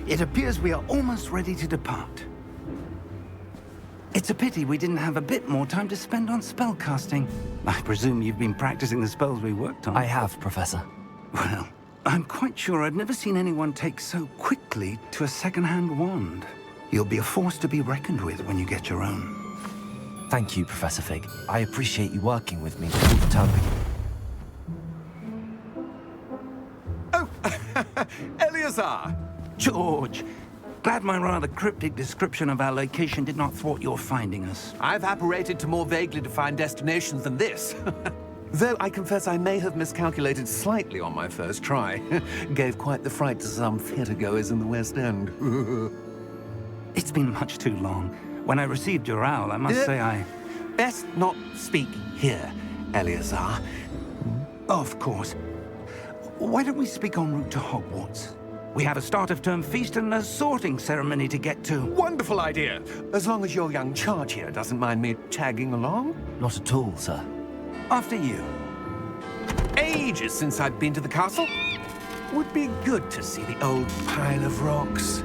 It appears we are almost ready to depart. It's a pity we didn't have a bit more time to spend on spellcasting. I presume you've been practicing the spells we worked on. I have, Professor. Well, I'm quite sure I've never seen anyone take so quickly to a second-hand wand. You'll be a force to be reckoned with when you get your own. Thank you, Professor Fig. I appreciate you working with me before the term begins. Oh, Eleazar! George, glad my rather cryptic description of our location did not thwart your finding us. I've apparated to more vaguely defined destinations than this. Though I confess I may have miscalculated slightly on my first try. Gave quite the fright to some theatergoers in the West End. It's been much too long. When I received your owl, I must say I... Best not speak here, Eleazar. Of course. Why don't we speak en route to Hogwarts? We have a start-of-term feast and a sorting ceremony to get to. Wonderful idea! As long as your young charge here doesn't mind me tagging along. Not at all, sir. After you. Ages since I've been to the castle. Would be good to see the old pile of rocks.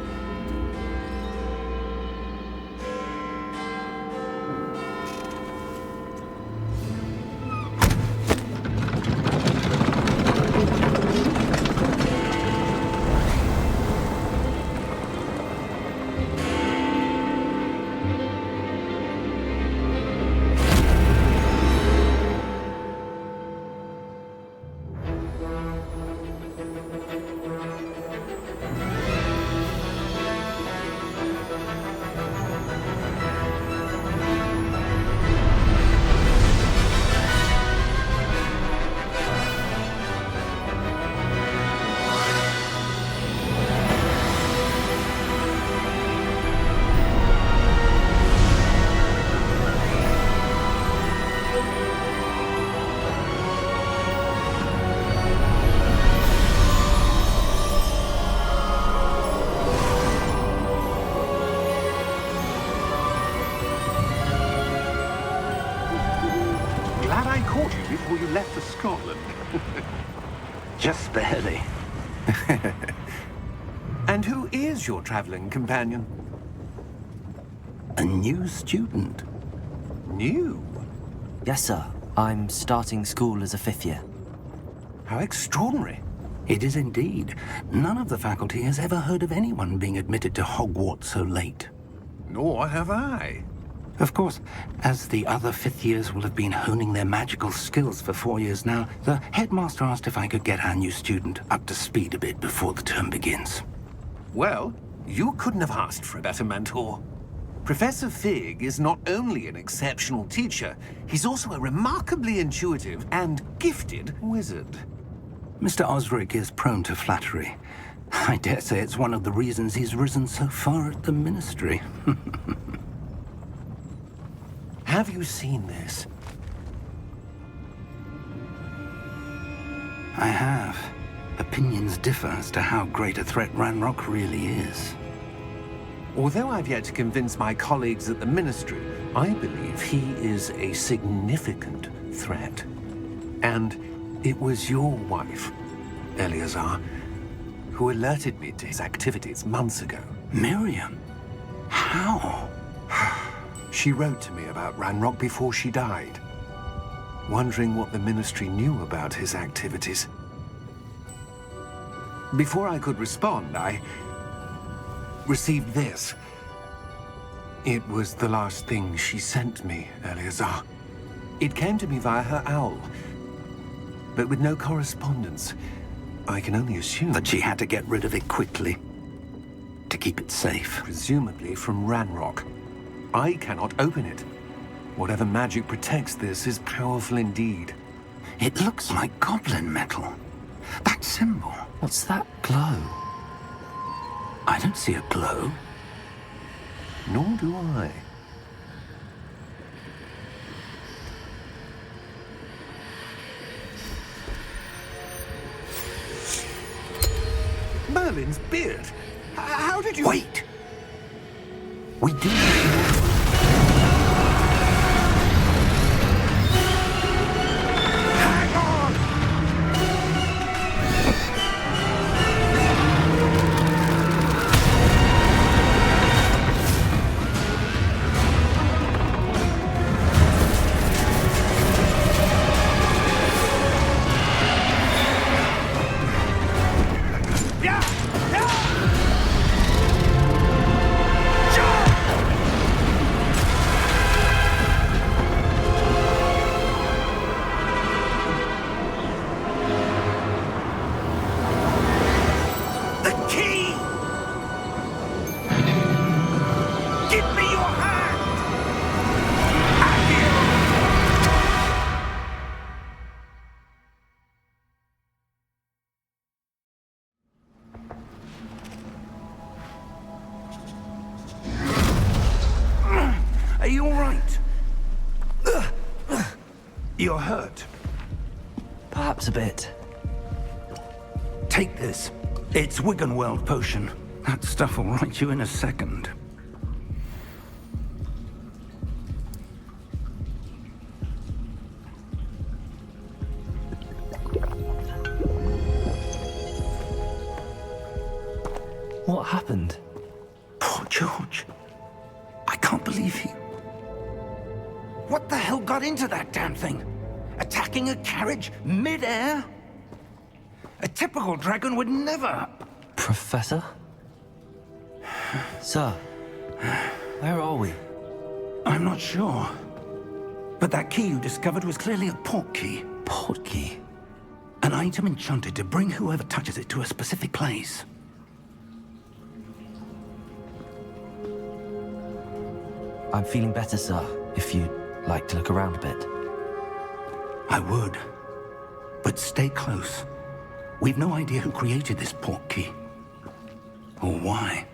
Glad I caught you before you left for Scotland. Just barely. And who is your traveling companion? A new student. New? Yes, sir. I'm starting school as a 5th year. How extraordinary. It is indeed. None of the faculty has ever heard of anyone being admitted to Hogwarts so late. Nor have I. Of course, as the other 5th years will have been honing their magical skills for 4 years now, the headmaster asked if I could get our new student up to speed a bit before the term begins. Well, you couldn't have asked for a better mentor. Professor Fig is not only an exceptional teacher, he's also a remarkably intuitive and gifted wizard. Mr. Osric is prone to flattery. I dare say it's one of the reasons he's risen so far at the Ministry. Have you seen this? I have. Opinions differ as to how great a threat Ranrock really is. Although I've yet to convince my colleagues at the Ministry, I believe he is a significant threat. And it was your wife, Eleazar, who alerted me to his activities months ago. Miriam? How? She wrote to me about Ranrock before she died, wondering what the Ministry knew about his activities. Before I could respond, I received this. It was the last thing she sent me, Eleazar. It came to me via her owl, but with no correspondence. I can only assume That she had to get rid of it quickly, to keep it safe. presumably from Ranrock. I cannot open it. Whatever magic protects this is powerful indeed. It looks like goblin metal. That symbol. What's that glow? I don't see a glow. Nor do I. Merlin's beard. How did you... Wait! We do... Hang on! You're hurt. Perhaps a bit. Take this. It's Wiggenweld potion. That stuff will right you in a second. What happened? Poor George. I can't believe he... What the hell got into that damn thing? Attacking a carriage mid-air? A typical dragon would never... Professor? Sir, where are we? I'm not sure. But that key you discovered was clearly a port key. Port key? An item enchanted to bring whoever touches it to a specific place. I'm feeling better, sir, if you'd like to look around a bit. I would. But stay close. We've no idea who created this port key. Or why.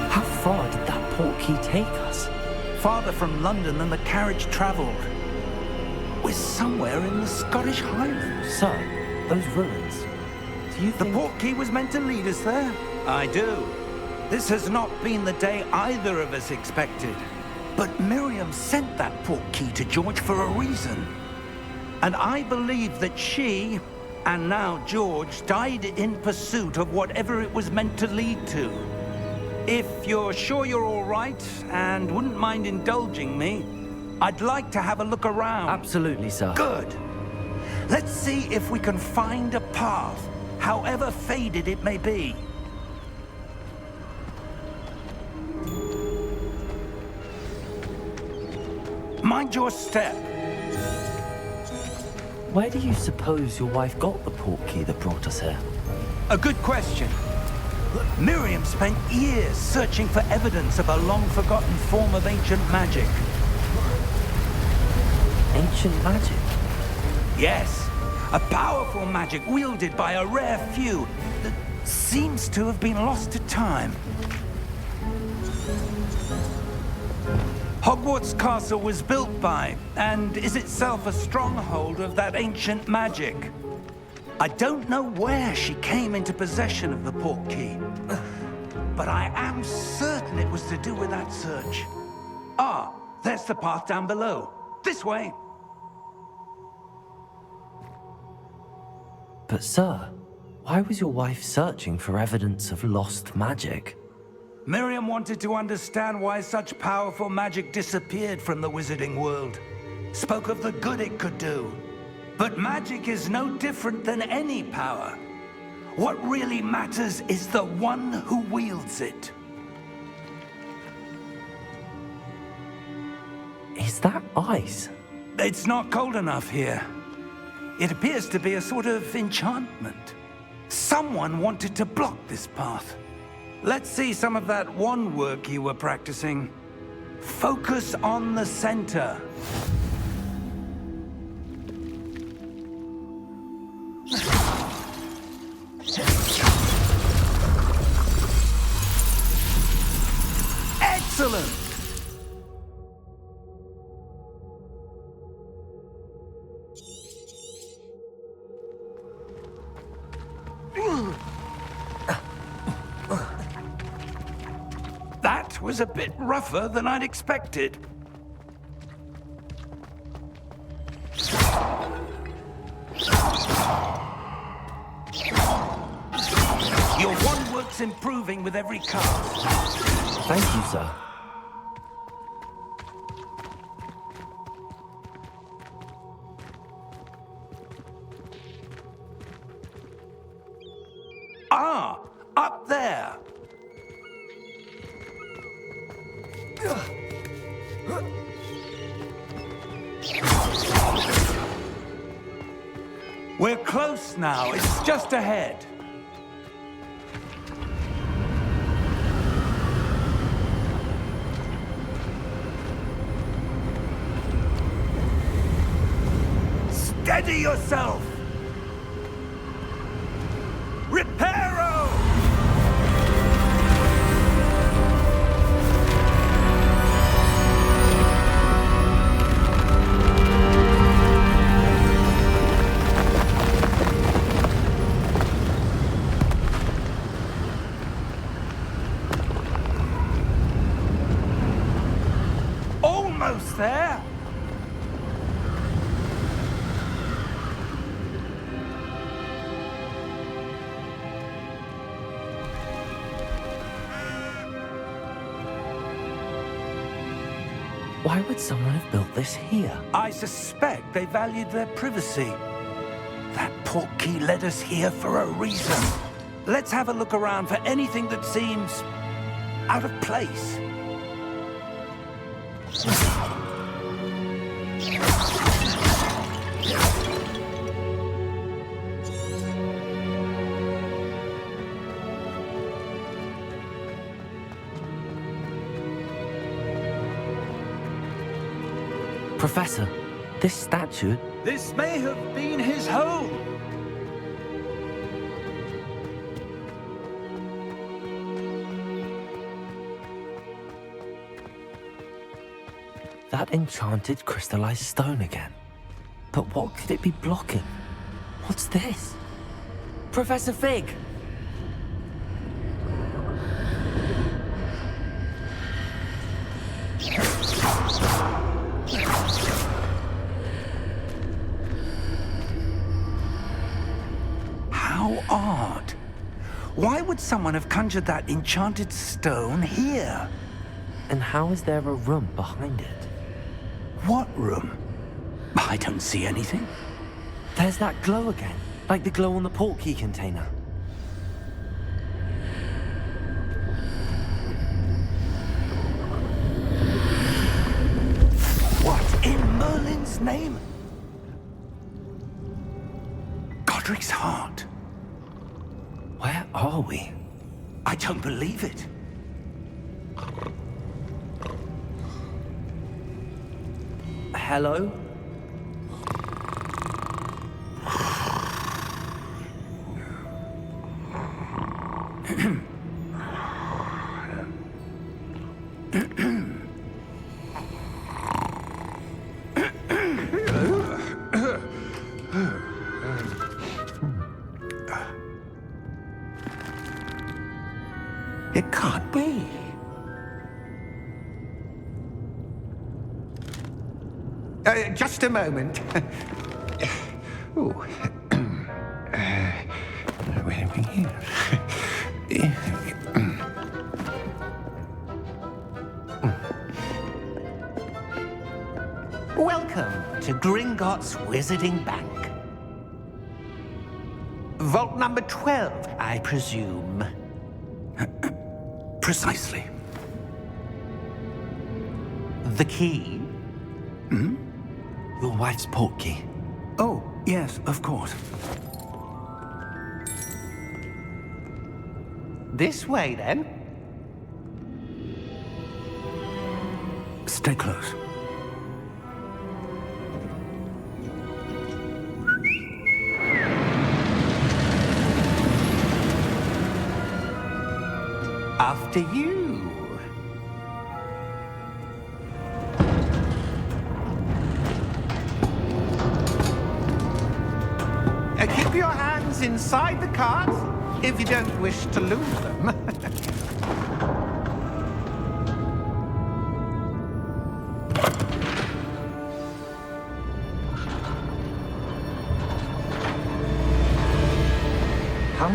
How far did that port key take us? Farther from London than the carriage travelled. We're somewhere in the Scottish Highlands. Sir, those ruins. Do you The think... port key was meant to lead us there? I do. This has not been the day either of us expected. But Miriam sent that port key to George for a reason. And I believe that she, and now George, died in pursuit of whatever it was meant to lead to. If you're sure you're all right, and wouldn't mind indulging me, I'd like to have a look around. Absolutely, sir. Good. Let's see if we can find a path, however faded it may be. Mind your step. Where do you suppose your wife got the port key that brought us here? A good question. Miriam spent years searching for evidence of a long-forgotten form of ancient magic. Ancient magic? Yes, a powerful magic wielded by a rare few that seems to have been lost to time. Hogwarts Castle was built by, and is itself a stronghold of that ancient magic. I don't know where she came into possession of the port key, but I am certain it was to do with that search. Ah, there's the path down below. This way. But sir, why was your wife searching for evidence of lost magic? Miriam wanted to understand why such powerful magic disappeared from the wizarding world. Spoke of the good it could do. But magic is no different than any power. What really matters is the one who wields it. Is that ice? It's not cold enough here. It appears to be a sort of enchantment. Someone wanted to block this path. Let's see some of that wand work you were practicing. Focus on the center. Excellent! was a bit rougher than I'd expected. Your wand work's improving with every cast. Thank you, sir. Ah, up there. We're close now. It's just ahead. Steady yourself! Reparo! Almost there! Why would someone have built this here? I suspect they valued their privacy. That portkey led us here for a reason. Let's have a look around for anything that seems out of place. Professor, this statue... This may have been his home. That enchanted crystallized stone again. But what could it be blocking? What's this? Professor Fig! How odd. Why would someone have conjured that enchanted stone here? And how is there a room behind it? What room? I don't see anything. There's that glow again, like the glow on the portkey container. What in Merlin's name? Godric's heart. Where are we? I don't believe it. Hello? It can't be. Just a moment. Ooh. Where are we here? Welcome to Gringotts Wizarding Bank. Vault number 12, I presume. Precisely. The key? Your wife's portkey. Oh, yes, of course. This way, then. Stay close. After you. Keep your hands inside the cart if you don't wish to lose them.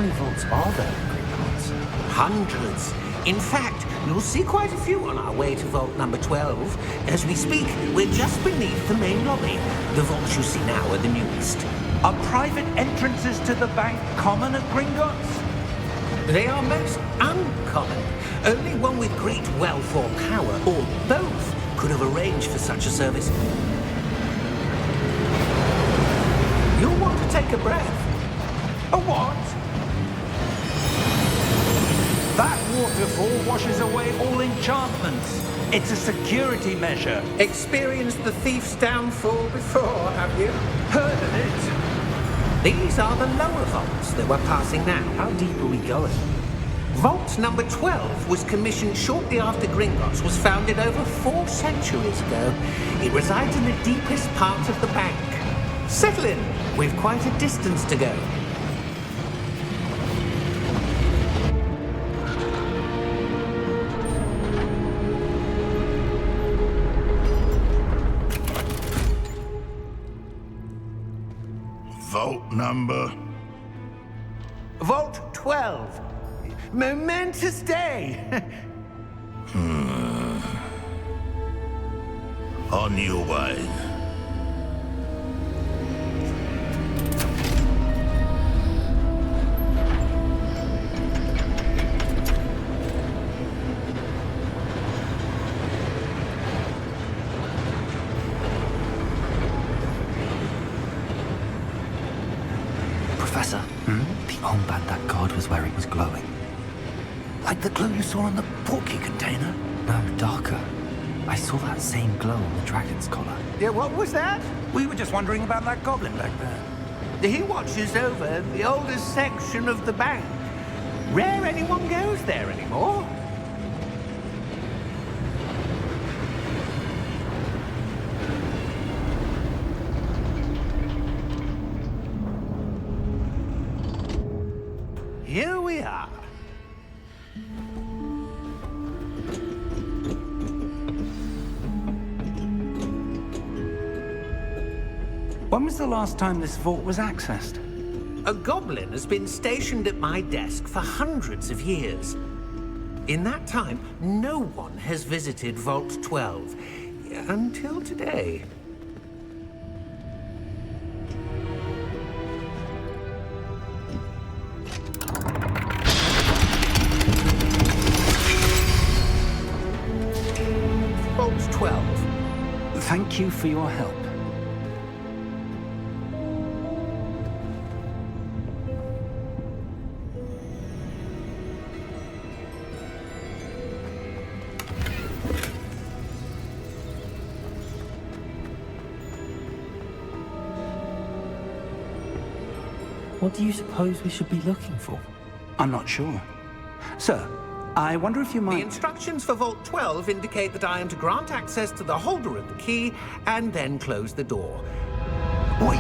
many vaults are there in Gringotts? Hundreds. In fact, you'll see quite a few on our way to vault number 12. As we speak, we're just beneath the main lobby. The vaults you see now are the newest. Are private entrances to the bank common at Gringotts? They are most uncommon. Only one with great wealth or power, or both, could have arranged for such a service. You'll want to take a breath. A what? That waterfall washes away all enchantments. It's a security measure. Experienced the thief's downfall before, have you? Heard of it? These are the lower vaults that we're passing now. How deep are we going? Vault number 12 was commissioned shortly after Gringotts was founded over 4 centuries ago. It resides in the deepest part of the bank. Settle in. We've quite a distance to go. Vault number? Vault 12. Momentous day. On your way. Professor, the armband that guard was wearing was glowing. Like the glow you saw on the portkey container? No, darker. I saw that same glow on the dragon's collar. Yeah, what was that? We were just wondering about that goblin back there. He watches over the oldest section of the bank. Rare anyone goes there anymore. Here we are. When was the last time this vault was accessed? A goblin has been stationed at my desk for hundreds of years. In that time, no one has visited Vault 12. Until today. Vault 12. Thank you for your help. What do you suppose we should be looking for? I'm not sure. Sir, I wonder if you The might... instructions for Vault 12 indicate that I am to grant access to the holder of the key and then close the door. Wait.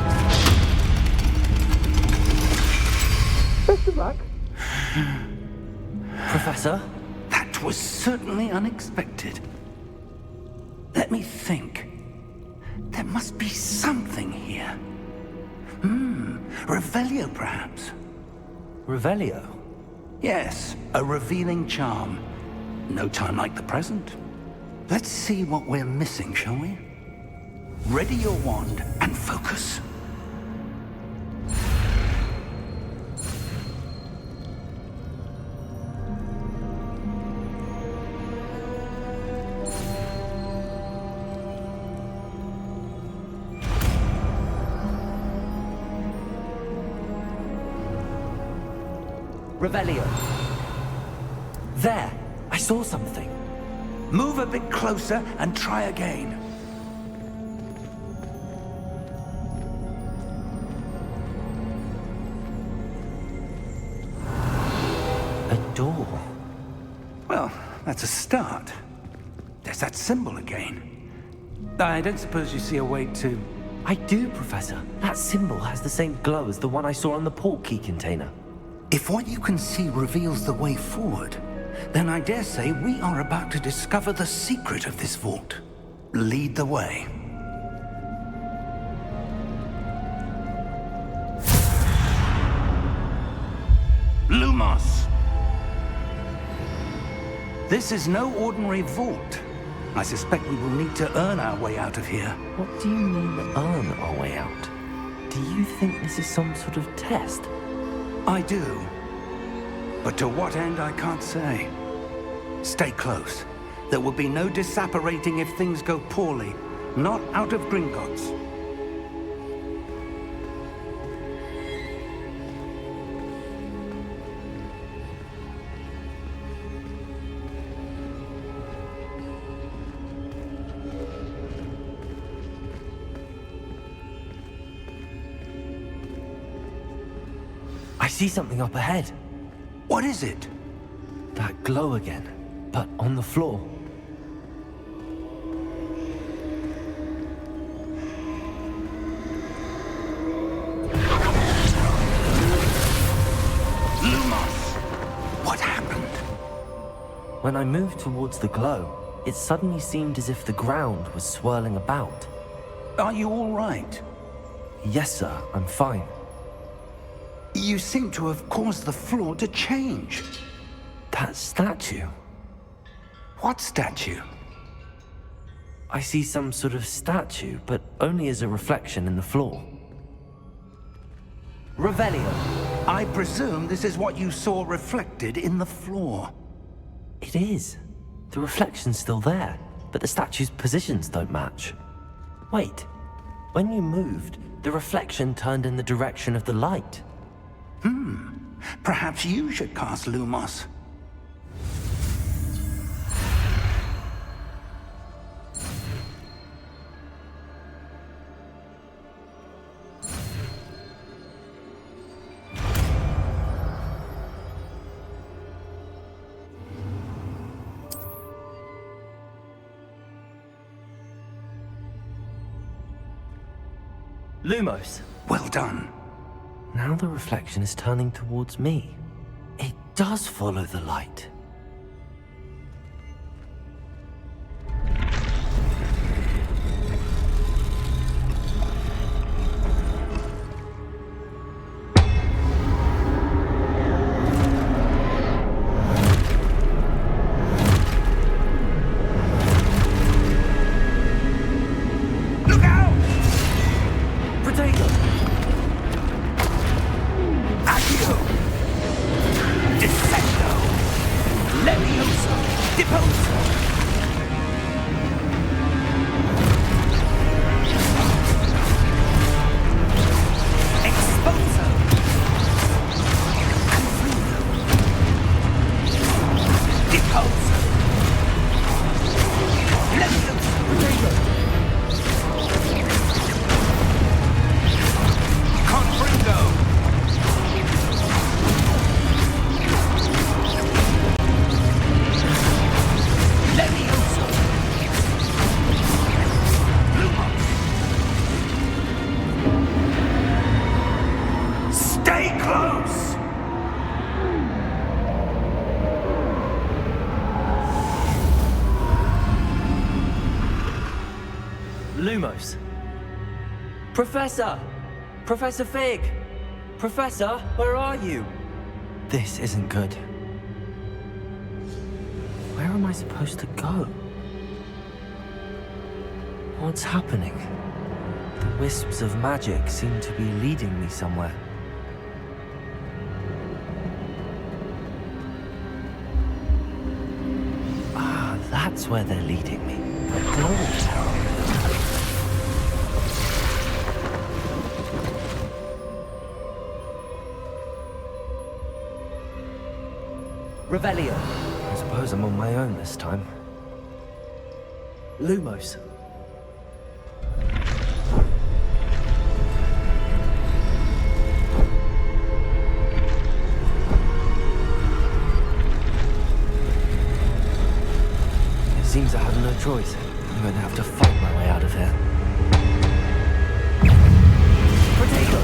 Best of luck. Professor? That was certainly unexpected. Let me think. There must be something here. Revelio, perhaps? Revelio? Yes, a revealing charm. No time like the present. Let's see what we're missing, shall we? Ready your wand and focus. Revelio. There! I saw something. Move a bit closer and try again. A door. Well, that's a start. There's that symbol again. I don't suppose you see a way to... I do, Professor. That symbol has the same glow as the one I saw on the portkey container. If what you can see reveals the way forward, then I dare say we are about to discover the secret of this vault. Lead the way. Lumos. This is no ordinary vault. I suspect we will need to earn our way out of here. What do you mean, earn our way out? Do you think this is some sort of test? I do. But to what end, I can't say. Stay close. There will be no disapparating if things go poorly. Not out of Gringotts. I see something up ahead. What is it? That glow again, but on the floor. Lumos! What happened? When I moved towards the glow, it suddenly seemed as if the ground was swirling about. Are you all right? Yes, sir, I'm fine. You seem to have caused the floor to change. That statue. What statue? I see some sort of statue, but only as a reflection in the floor. Revelio. I presume this is what you saw reflected in the floor. It is. The reflection's still there, but the statue's positions don't match. Wait. When you moved, the reflection turned in the direction of the light. Perhaps you should cast Lumos. Lumos. Well done. Now the reflection is turning towards me. It does follow the light. Look out! Protego! Accio! Descendo! Levioso! Deposo! Exposo! Confluo! Deposo! Levioso! Protego! Confringo! Levioso! Lumos! Stay close! Lumos. Professor! Professor Fig! Professor, where are you? This isn't good. Where am I supposed to go? What's happening? The wisps of magic seem to be leading me somewhere. Ah, that's where they're leading me. The glow tower. Revelio. I suppose I'm on my own this time. Lumos. It seems I have no choice. I'm going to have to fight my way out of here. Protego!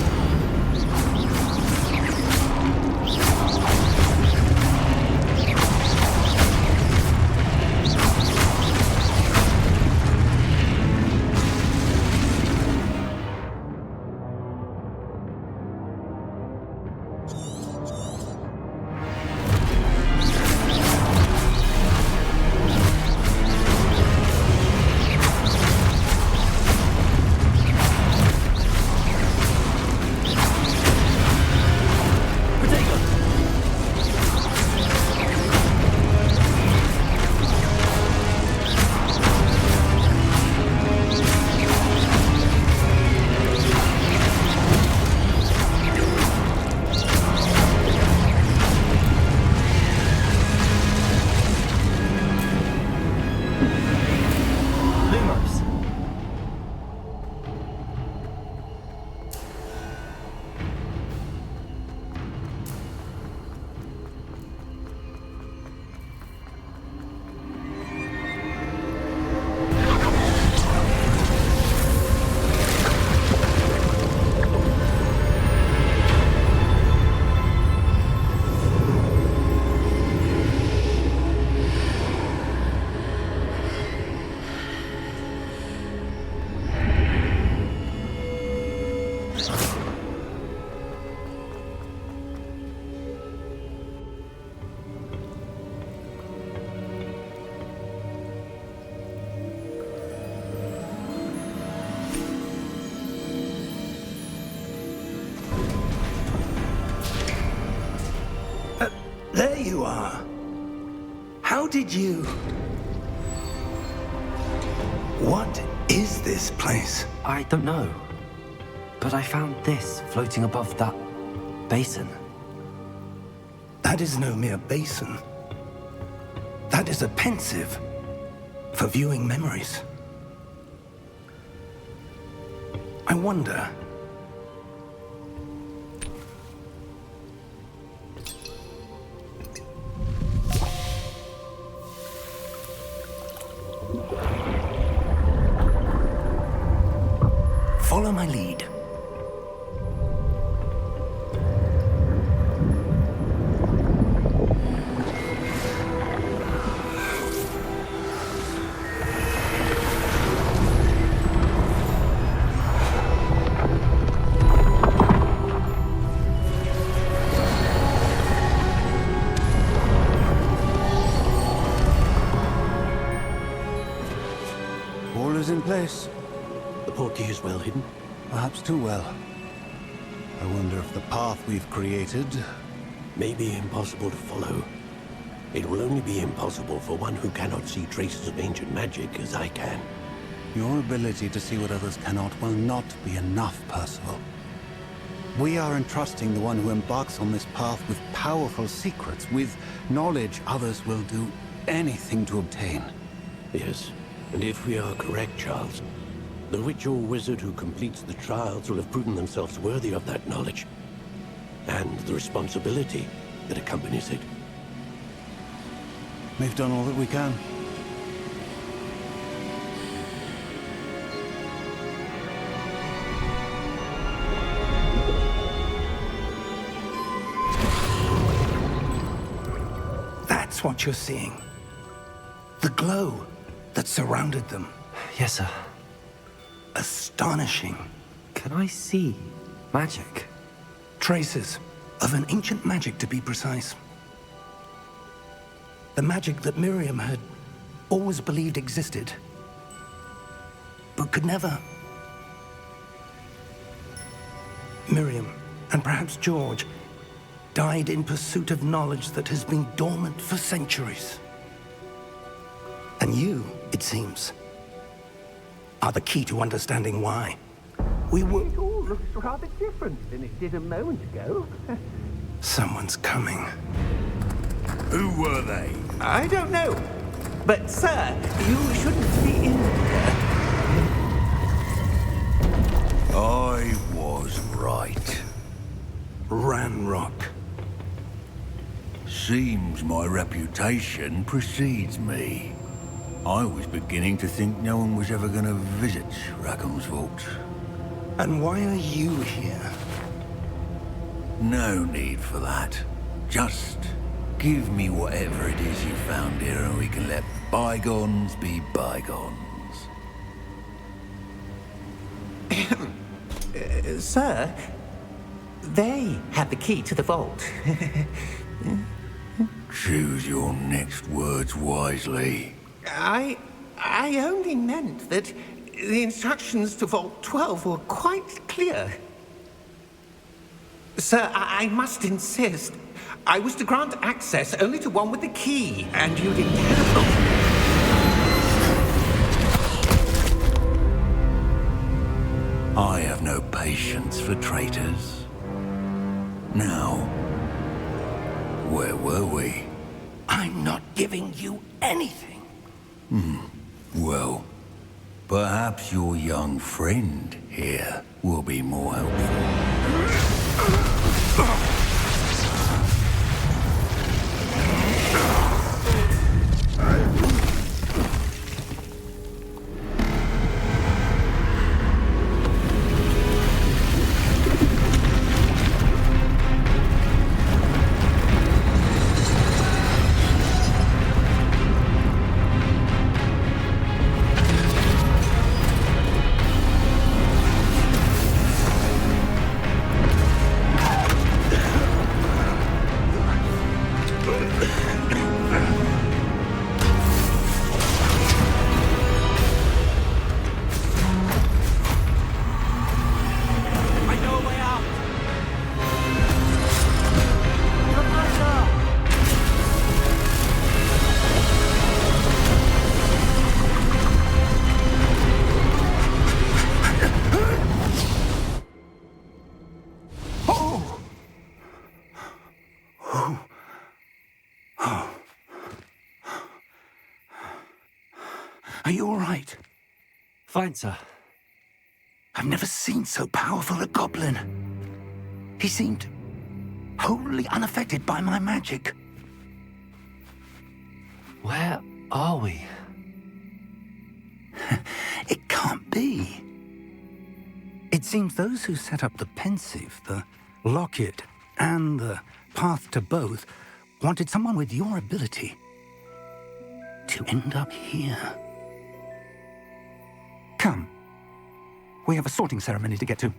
did you... What is this place? I don't know. But I found this floating above that basin. That is no mere basin. That is a pensive for viewing memories. I wonder... Follow my lead. All is in place. The portkey is well hidden. Perhaps too well. I wonder if the path we've created... May be impossible to follow. It will only be impossible for one who cannot see traces of ancient magic as I can. Your ability to see what others cannot will not be enough, Percival. We are entrusting the one who embarks on this path with powerful secrets, with knowledge others will do anything to obtain. Yes, and if we are correct, Charles, the witch or wizard who completes the trials will have proven themselves worthy of that knowledge, and the responsibility that accompanies it. We've done all that we can. That's what you're seeing. The glow that surrounded them. Yes, sir. Astonishing. Can I see magic? Traces of an ancient magic, to be precise. The magic that Miriam had always believed existed, but could never. Miriam, and perhaps George, died in pursuit of knowledge that has been dormant for centuries. And you, it seems, are the key to understanding why. We were... It all looks rather different than it did a moment ago. Someone's coming. Who were they? I don't know. But, sir, you shouldn't be in here. I was right. Ranrock. Seems my reputation precedes me. I was beginning to think no one was ever going to visit Rackham's vault. And why are you here? No need for that. Just give me whatever it is you found here and we can let bygones be bygones. Sir, they had the key to the vault. Choose your next words wisely. I only meant that the instructions to Vault 12 were quite clear. Sir, I must insist. I was to grant access only to one with the key, and you didn't have it. I have no patience for traitors. Now, where were we? I'm not giving you anything. Well, perhaps your young friend here will be more helpful. Are you all right? Fine, sir. I've never seen so powerful a goblin. He seemed wholly unaffected by my magic. Where are we? It can't be. It seems those who set up the pensive, the locket, and the path to both wanted someone with your ability to end up here. Come. We have a sorting ceremony to get to.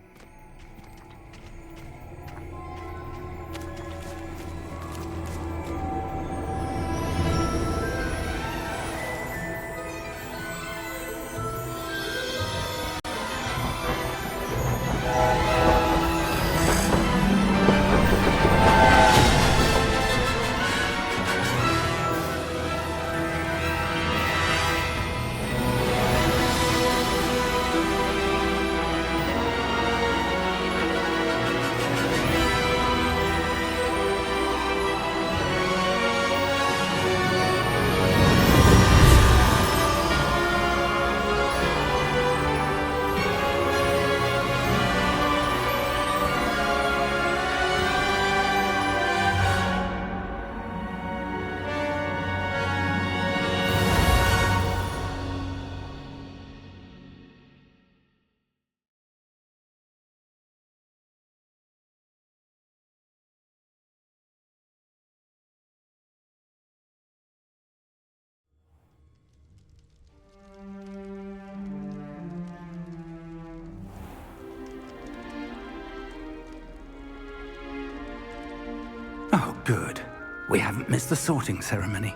Oh, good. We haven't missed the sorting ceremony.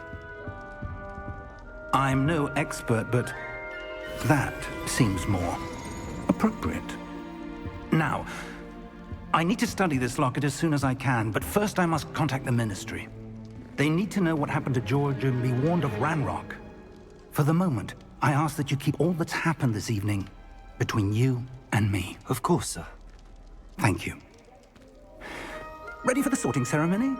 I'm no expert, but that seems more appropriate. Now, I need to study this locket as soon as I can, but first I must contact the Ministry. They need to know what happened to George and be warned of Ranrock. For the moment, I ask that you keep all that's happened this evening between you and me. Of course, sir. Thank you. Ready for the sorting ceremony?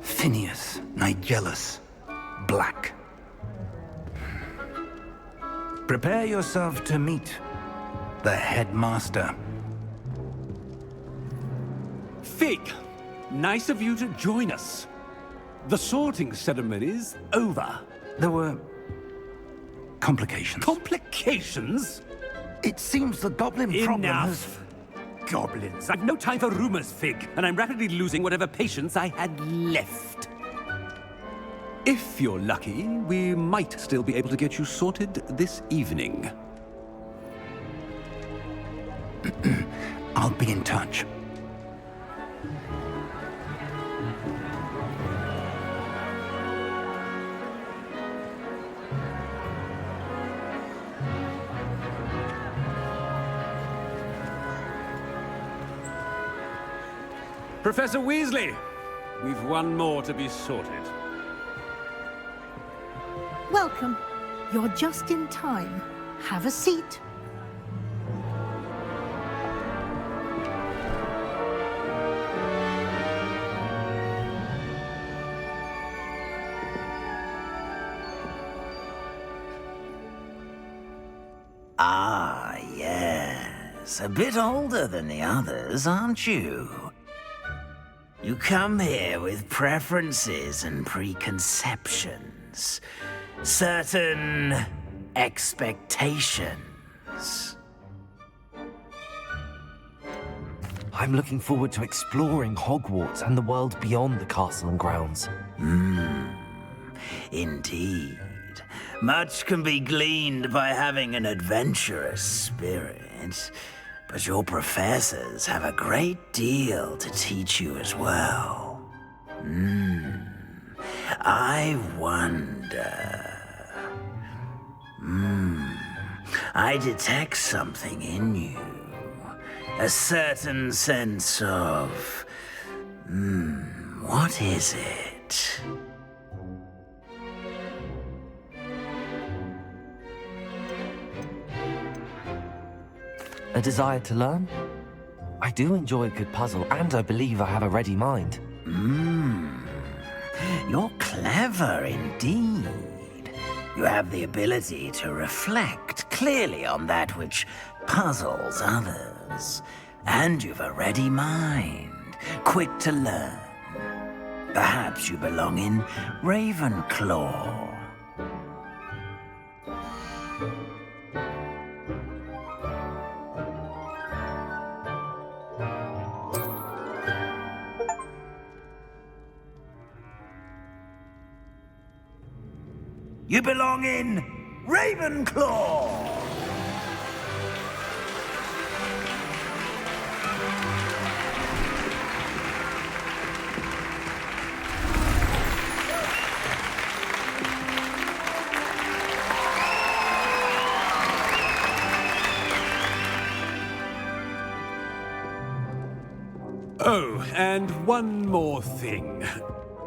Phineas, Nigellus, Black. Prepare yourself to meet the headmaster. Fig, nice of you to join us. The sorting ceremony's over. There were complications. Complications? It seems the goblin problem has... Enough. Goblins. I've no time for rumors, Fig, and I'm rapidly losing whatever patience I had left. If you're lucky, we might still be able to get you sorted this evening. I'll be in touch. Professor Weasley, we've one more to be sorted. Welcome. You're just in time. Have a seat. Ah, yes. A bit older than the others, aren't you? You come here with preferences and preconceptions. Certain expectations. I'm looking forward to exploring Hogwarts and the world beyond the castle and grounds. Indeed. Much can be gleaned by having an adventurous spirit, but your professors have a great deal to teach you as well. I wonder... I detect something in you. A certain sense of... What is it? A desire to learn? I do enjoy a good puzzle, and I believe I have a ready mind. You're clever indeed. You have the ability to reflect clearly on that which puzzles others. And you've a ready mind, quick to learn. Perhaps you belong in Ravenclaw. You belong in Ravenclaw! Oh, and one more thing.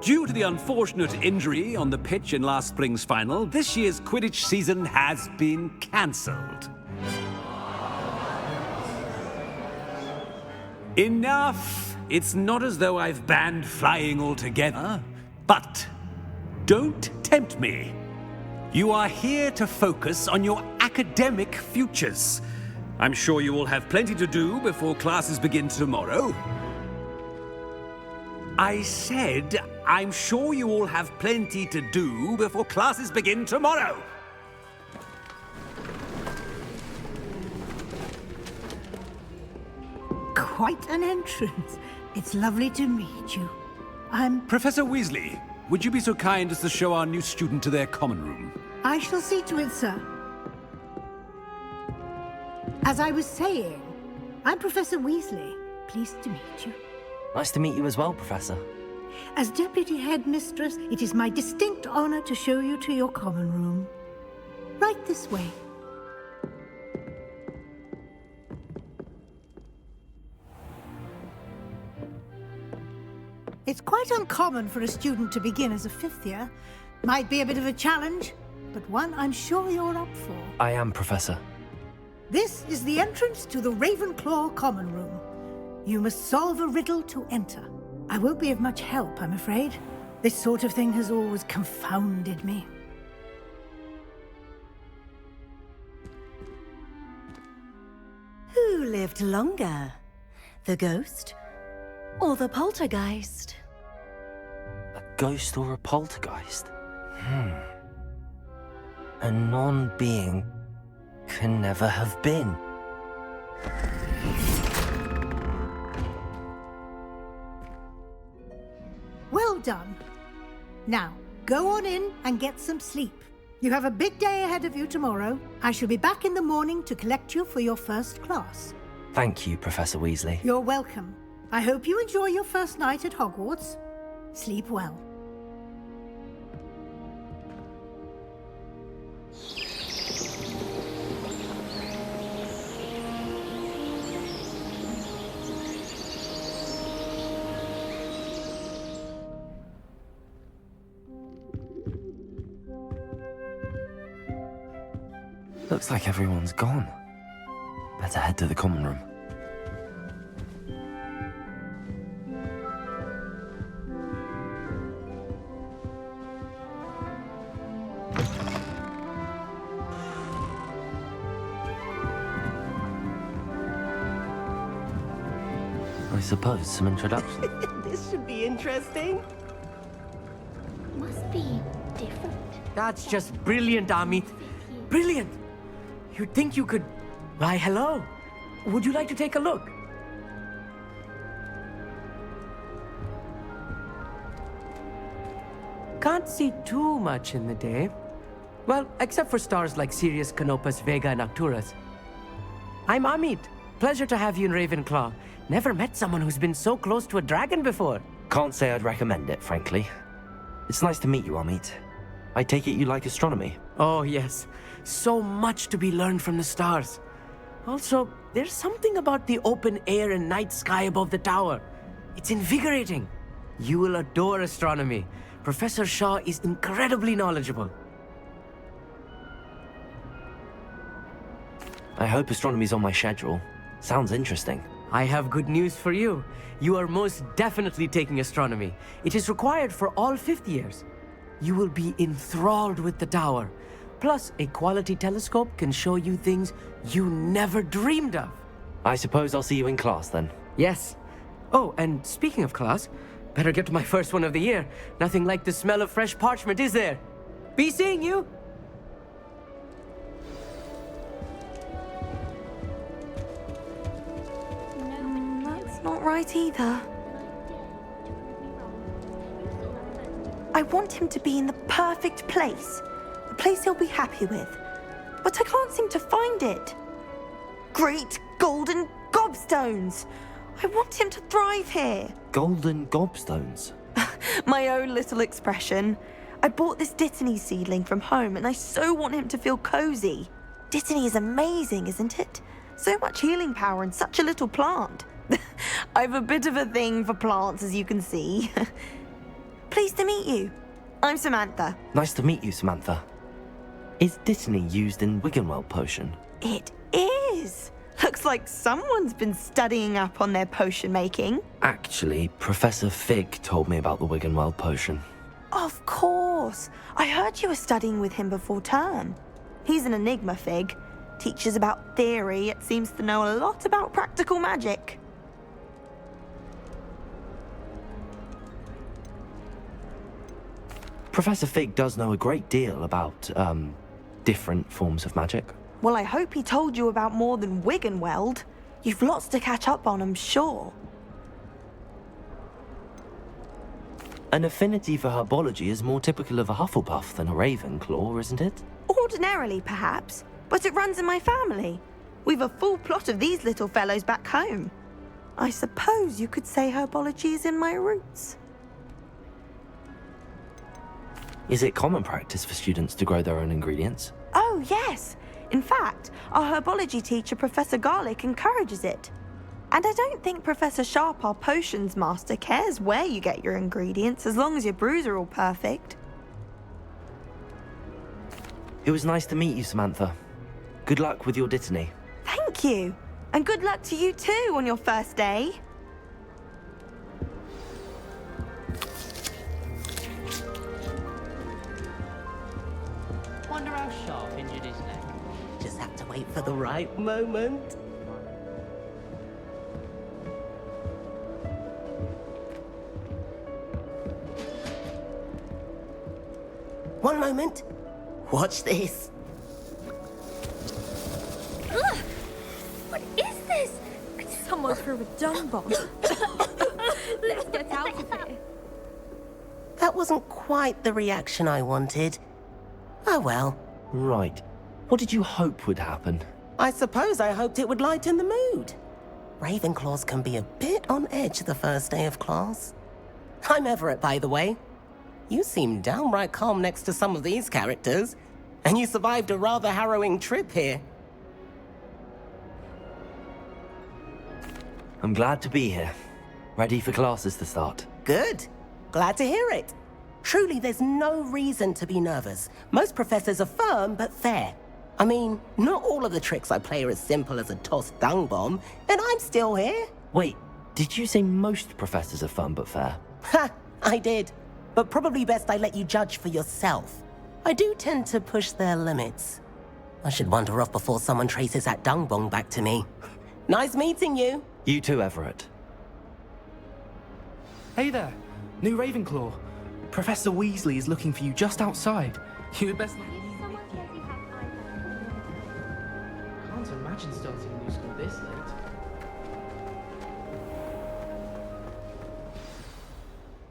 Due to the unfortunate injury on the pitch in last spring's final, this year's Quidditch season has been cancelled. Enough! It's not as though I've banned flying altogether, but don't tempt me. You are here to focus on your academic futures. I'm sure you will have plenty to do before classes begin tomorrow. I said, I'm sure you all have plenty to do before classes begin tomorrow. Quite an entrance. It's lovely to meet you. Professor Weasley, would you be so kind as to show our new student to their common room? I shall see to it, sir. As I was saying, I'm Professor Weasley. Pleased to meet you. Nice to meet you as well, Professor. As Deputy Headmistress, it is my distinct honor to show you to your common room. Right this way. It's quite uncommon for a student to begin as a fifth year. Might be a bit of a challenge, but one I'm sure you're up for. I am, Professor. This is the entrance to the Ravenclaw common room. You must solve a riddle to enter. I won't be of much help, I'm afraid. This sort of thing has always confounded me. Who lived longer? The ghost or the poltergeist? A ghost or a poltergeist? A non-being can never have been. Well done. Now, go on in and get some sleep. You have a big day ahead of you tomorrow. I shall be back in the morning to collect you for your first class. Thank you, Professor Weasley. You're welcome. I hope you enjoy your first night at Hogwarts. Sleep well. Looks like everyone's gone. Better head to the common room. I suppose some introduction. This should be interesting. Must be different. That's just brilliant, Amit. Brilliant! You'd think you could... Why, hello. Would you like to take a look? Can't see too much in the day. Well, except for stars like Sirius, Canopus, Vega, and Arcturus. I'm Amit. Pleasure to have you in Ravenclaw. Never met someone who's been so close to a dragon before. Can't say I'd recommend it, frankly. It's nice to meet you, Amit. I take it you like astronomy? Oh, yes. So much to be learned from the stars. Also, there's something about the open air and night sky above the tower. It's invigorating. You will adore astronomy. Professor Shaw is incredibly knowledgeable. I hope astronomy's on my schedule. Sounds interesting. I have good news for you. You are most definitely taking astronomy. It is required for all fifth years. You will be enthralled with the tower. Plus, a quality telescope can show you things you never dreamed of. I suppose I'll see you in class then. Yes. Oh, and speaking of class, better get to my first one of the year. Nothing like the smell of fresh parchment, is there? Be seeing you! That's not right either. I want him to be in the perfect place. A place he'll be happy with. But I can't seem to find it. Great golden gobstones! I want him to thrive here. Golden gobstones? My own little expression. I bought this Dittany seedling from home and I so want him to feel cozy. Dittany is amazing, isn't it? So much healing power in such a little plant. I've a bit of a thing for plants, as you can see. Pleased to meet you. I'm Samantha. Nice to meet you, Samantha. Is Dittany used in Wiggenweld potion? It is. Looks like someone's been studying up on their potion making. Actually, Professor Fig told me about the Wiggenweld potion. Of course. I heard you were studying with him before term. He's an enigma, Fig. Teaches about theory, yet seems to know a lot about practical magic. Professor Fig does know a great deal about, different forms of magic. Well, I hope he told you about more than Wiggenweld. You've lots to catch up on, I'm sure. An affinity for herbology is more typical of a Hufflepuff than a Ravenclaw, isn't it? Ordinarily, perhaps, but it runs in my family. We've a full plot of these little fellows back home. I suppose you could say herbology is in my roots. Is it common practice for students to grow their own ingredients? Oh, yes. In fact, our herbology teacher, Professor Garlick, encourages it. And I don't think Professor Sharp, our potions master, cares where you get your ingredients as long as your brews are all perfect. It was nice to meet you, Samantha. Good luck with your Dittany. Thank you. And good luck to you too on your first day. Wonder how Sharp injured his neck. Just have to wait for the right moment. One moment. Watch this. Ugh! What is this? Someone threw a dung bomb. Let's get out of here. That wasn't quite the reaction I wanted. Oh well. Right. What did you hope would happen? I suppose I hoped it would lighten the mood. Ravenclaws can be a bit on edge the first day of class. I'm Everett, by the way. You seem downright calm next to some of these characters, and you survived a rather harrowing trip here. I'm glad to be here. Ready for classes to start. Good. Glad to hear it. Truly, there's no reason to be nervous. Most professors are firm but fair. I mean, not all of the tricks I play are as simple as a tossed dung bomb, and I'm still here. Wait, did you say most professors are fun but fair? Ha! I did. But probably best I let you judge for yourself. I do tend to push their limits. I should wander off before someone traces that dung bomb back to me. Nice meeting you. You too, Everett. Hey there, new Ravenclaw. Professor Weasley is looking for you just outside. You had best... Can't imagine starting a new school this late.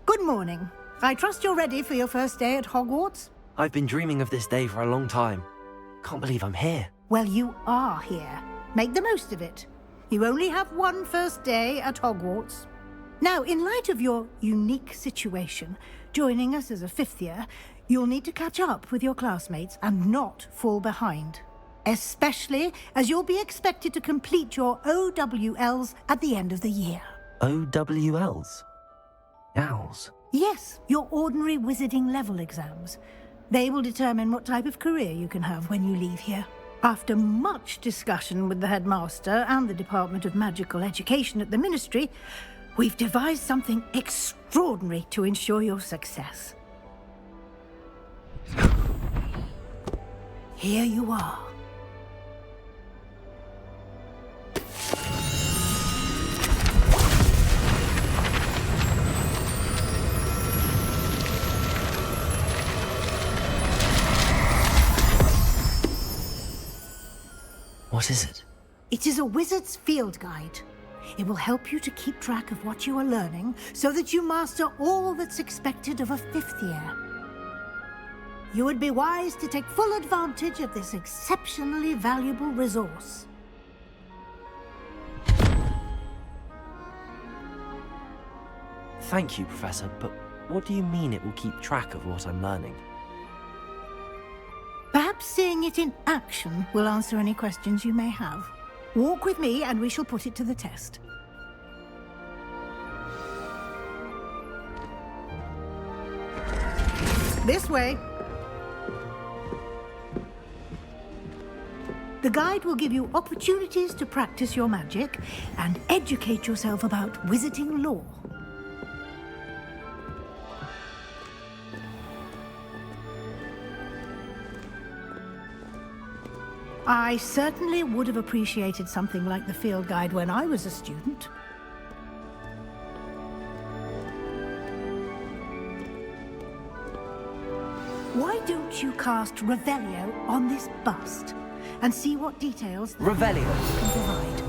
Good morning. I trust you're ready for your first day at Hogwarts? I've been dreaming of this day for a long time. Can't believe I'm here. Well, you are here. Make the most of it. You only have one first day at Hogwarts. Now, in light of your unique situation, joining us as a fifth year, you'll need to catch up with your classmates and not fall behind. Especially as you'll be expected to complete your OWLs at the end of the year. OWLs? Owls? Yes, your ordinary wizarding level exams. They will determine what type of career you can have when you leave here. After much discussion with the headmaster and the Department of Magical Education at the Ministry, we've devised something extraordinary to ensure your success. Here you are. What is it? It is a wizard's field guide. It will help you to keep track of what you are learning so that you master all that's expected of a 5th year. You would be wise to take full advantage of this exceptionally valuable resource. Thank you, Professor, but what do you mean it will keep track of what I'm learning? Perhaps seeing it in action will answer any questions you may have. Walk with me and we shall put it to the test. This way. The guide will give you opportunities to practice your magic and educate yourself about wizarding lore. I certainly would have appreciated something like the field guide when I was a student. Why don't you cast Revelio on this bust and see what details the Revelio can provide?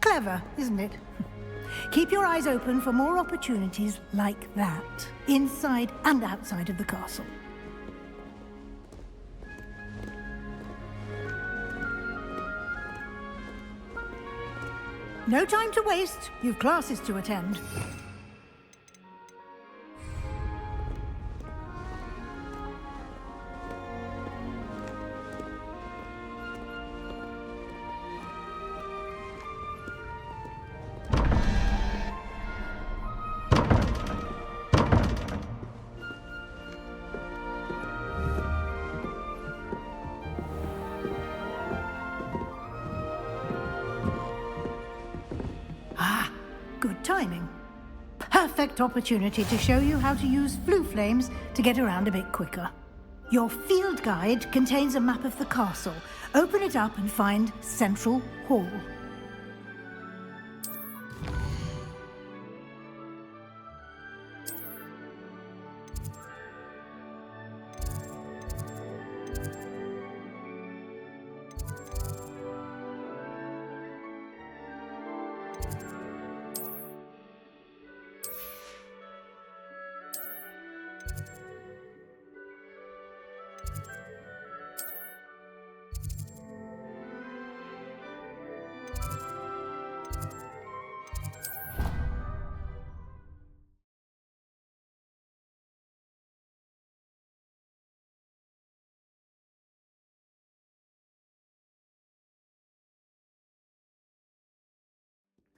Clever, isn't it? Keep your eyes open for more opportunities like that, inside and outside of the castle. No time to waste. You've classes to attend. Good timing. Perfect opportunity to show you how to use flue flames to get around a bit quicker. Your field guide contains a map of the castle. Open it up and find Central Hall.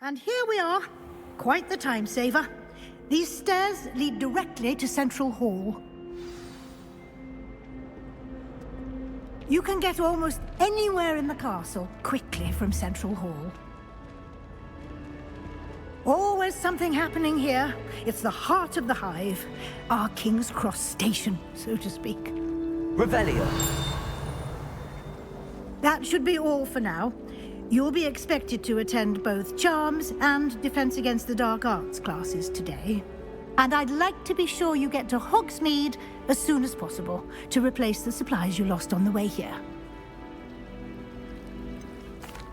And here we are. Quite the time saver. These stairs lead directly to Central Hall. You can get almost anywhere in the castle quickly from Central Hall. Always something happening here. It's the heart of the hive. Our King's Cross station, so to speak. Revelio. That should be all for now. You'll be expected to attend both Charms and Defense Against the Dark Arts classes today. And I'd like to be sure you get to Hogsmeade as soon as possible to replace the supplies you lost on the way here.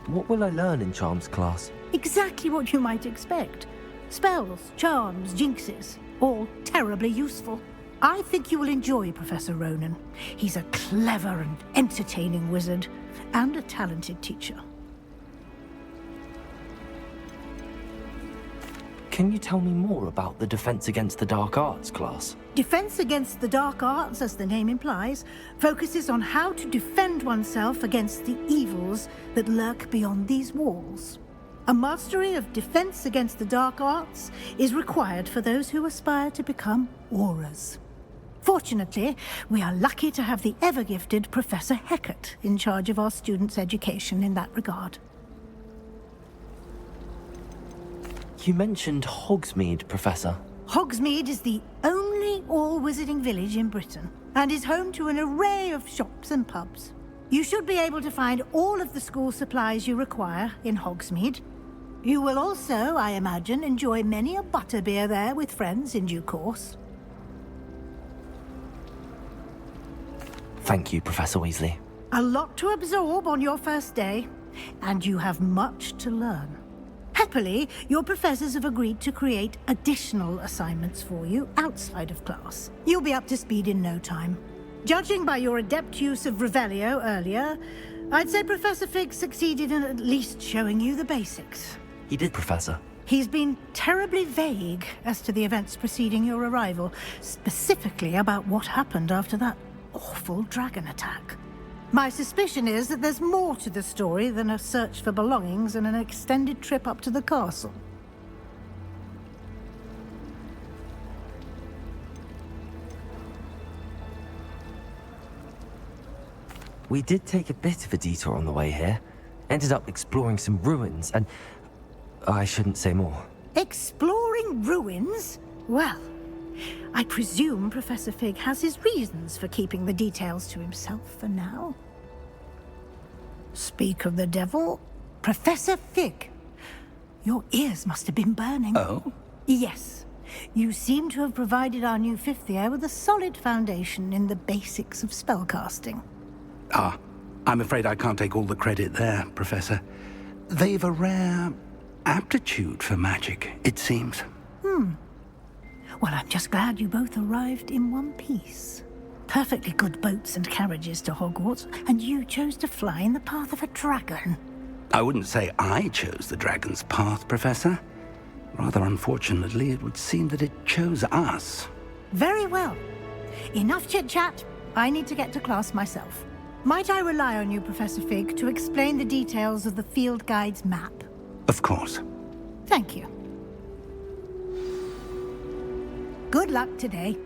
What will I learn in Charms class? Exactly what you might expect. Spells, charms, jinxes. all terribly useful. I think you will enjoy Professor Ronan. He's a clever and entertaining wizard, and a talented teacher. Can you tell me more about the Defense Against the Dark Arts class? Defense Against the Dark Arts, as the name implies, focuses on how to defend oneself against the evils that lurk beyond these walls. A mastery of Defense Against the Dark Arts is required for those who aspire to become Auras. Fortunately, we are lucky to have the ever-gifted Professor Hecat in charge of our students' education in that regard. You mentioned Hogsmeade, Professor. Hogsmeade is the only all-wizarding village in Britain, and is home to an array of shops and pubs. You should be able to find all of the school supplies you require in Hogsmeade. You will also, I imagine, enjoy many a butterbeer there with friends in due course. Thank you, Professor Weasley. A lot to absorb on your first day, and you have much to learn. Happily, your professors have agreed to create additional assignments for you outside of class. You'll be up to speed in no time. Judging by your adept use of Revelio earlier, I'd say Professor Fig succeeded in at least showing you the basics. He did, Professor. He's been terribly vague as to the events preceding your arrival, specifically about what happened after that awful dragon attack. My suspicion is that there's more to the story than a search for belongings and an extended trip up to the castle. We did take a bit of a detour on the way here. Ended up exploring some ruins, and I shouldn't say more. Exploring ruins? Well, I presume Professor Fig has his reasons for keeping the details to himself for now. Speak of the devil, Professor Fig. Your ears must have been burning. Oh? Yes. You seem to have provided our new fifth year with a solid foundation in the basics of spellcasting. Ah, I'm afraid I can't take all the credit there, Professor. They've a rare aptitude for magic, it seems. Well, I'm just glad you both arrived in one piece. Perfectly good boats and carriages to Hogwarts, and you chose to fly in the path of a dragon. I wouldn't say I chose the dragon's path, Professor. Rather unfortunately, it would seem that it chose us. Very well. Enough chit-chat. I need to get to class myself. Might I rely on you, Professor Fig, to explain the details of the field guide's map? Of course. Thank you. Good luck today.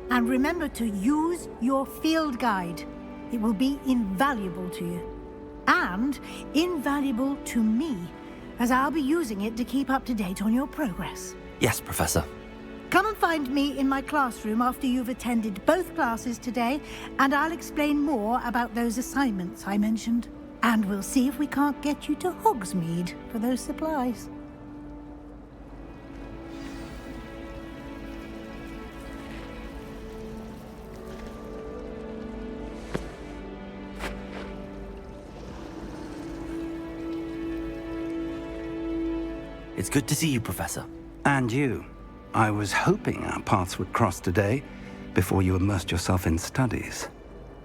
And remember to use your field guide. It will be invaluable to you. And invaluable to me, as I'll be using it to keep up to date on your progress. Yes, Professor. Come and find me in my classroom after you've attended both classes today, and I'll explain more about those assignments I mentioned. And we'll see if we can't get you to Hogsmeade for those supplies. It's good to see you, Professor. And you. I was hoping our paths would cross today, before you immersed yourself in studies.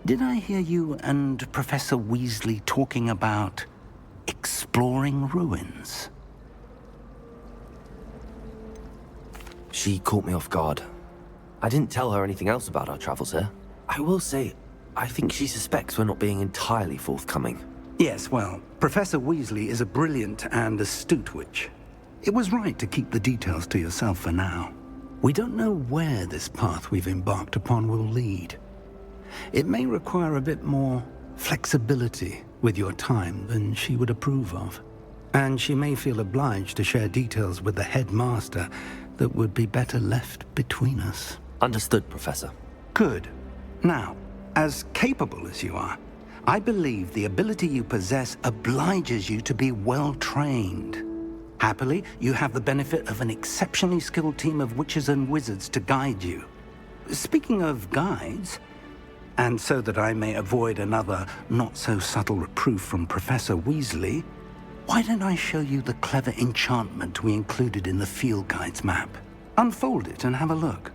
Did I hear you and Professor Weasley talking about exploring ruins? She caught me off guard. I didn't tell her anything else about our travels here. I will say, I think she suspects we're not being entirely forthcoming. Yes, well, Professor Weasley is a brilliant and astute witch. It was right to keep the details to yourself for now. We don't know where this path we've embarked upon will lead. It may require a bit more flexibility with your time than she would approve of. And she may feel obliged to share details with the headmaster that would be better left between us. Understood, Professor. Good. Now, as capable as you are, I believe the ability you possess obliges you to be well trained. Happily, you have the benefit of an exceptionally skilled team of witches and wizards to guide you. Speaking of guides, and so that I may avoid another not-so-subtle reproof from Professor Weasley, why don't I show you the clever enchantment we included in the field guide's map? Unfold it and have a look.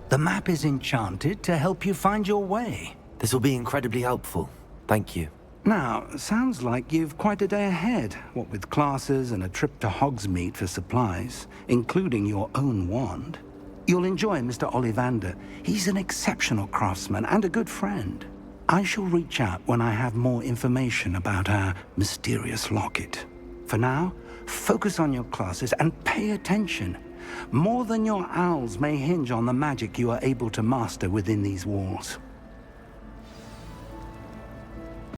The map is enchanted to help you find your way. This will be incredibly helpful. Thank you. Now, sounds like you've quite a day ahead, what with classes and a trip to Hogsmeade for supplies, including your own wand. You'll enjoy Mr. Ollivander. He's an exceptional craftsman and a good friend. I shall reach out when I have more information about our mysterious locket. For now, focus on your classes and pay attention. More than your owls may hinge on the magic you are able to master within these walls.